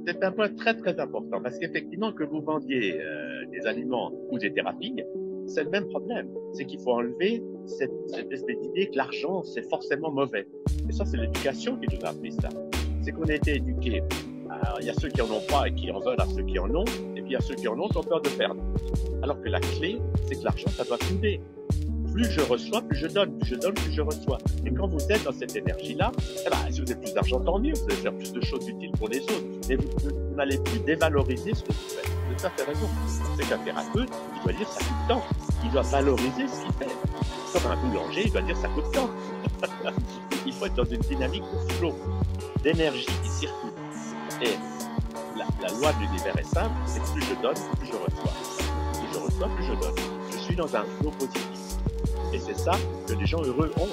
C'est un point très très important parce qu'effectivement que vous vendiez des aliments ou des thérapies, c'est le même problème. C'est qu'il faut enlever cette espèce d'idée que l'argent c'est forcément mauvais. Et ça c'est l'éducation qui nous a appris ça. C'est qu'on a été éduqués. Il y a ceux qui en ont pas et qui en veulent à ceux qui en ont, et puis il y a ceux qui en ont qui ont peur de perdre. Alors que la clé, c'est que l'argent ça doit couler. Plus je reçois, plus je donne, plus je donne, plus je reçois. Et quand vous êtes dans cette énergie-là, eh ben, si vous avez plus d'argent, tant mieux, vous allez faire plus de choses utiles pour les autres. Mais vous n'allez plus dévaloriser ce que vous faites. Vous avez tout à fait raison. C'est qu'un thérapeute, il doit dire ça coûte tant. Il doit valoriser ce qu'il fait. Comme un boulanger, il doit dire ça coûte tant. Il faut être dans une dynamique de flow, d'énergie qui circule. Et la loi de l'univers est simple, c'est que plus je donne, plus je reçois. Plus je reçois, plus je donne. Je suis dans un flow positif. Et c'est ça que les gens heureux ont.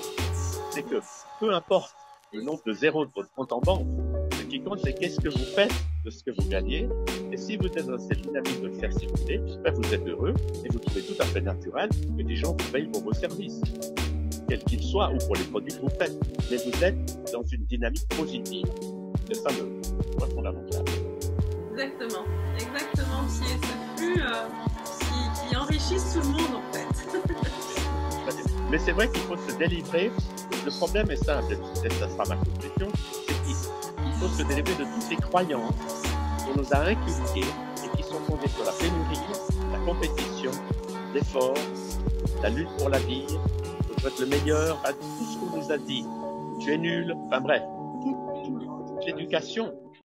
C'est que peu importe le nombre de zéros de votre compte en banque, ce qui compte, c'est qu'est-ce que vous faites de ce que vous gagnez. Et si vous êtes dans cette dynamique de le faire circuler, ben vous êtes heureux et vous trouvez tout à fait naturel que des gens vous payent pour vos services, quels qu'ils soient, ou pour les produits que vous faites. Mais vous êtes dans une dynamique positive. C'est ça le point fondamental. Exactement, exactement, qui est ce flux qui enrichisse tout le monde en fait. Mais c'est vrai qu'il faut se délivrer. Le problème est simple, et ça sera ma conclusion, c'est qu'il faut se délivrer de toutes ces croyances qu'on nous a inculquées et qui sont fondées sur la pénurie, la compétition, l'effort, la lutte pour la vie, il faut être le meilleur, tout ce qu'on nous a dit. Tu es nul, enfin bref, toute l'éducation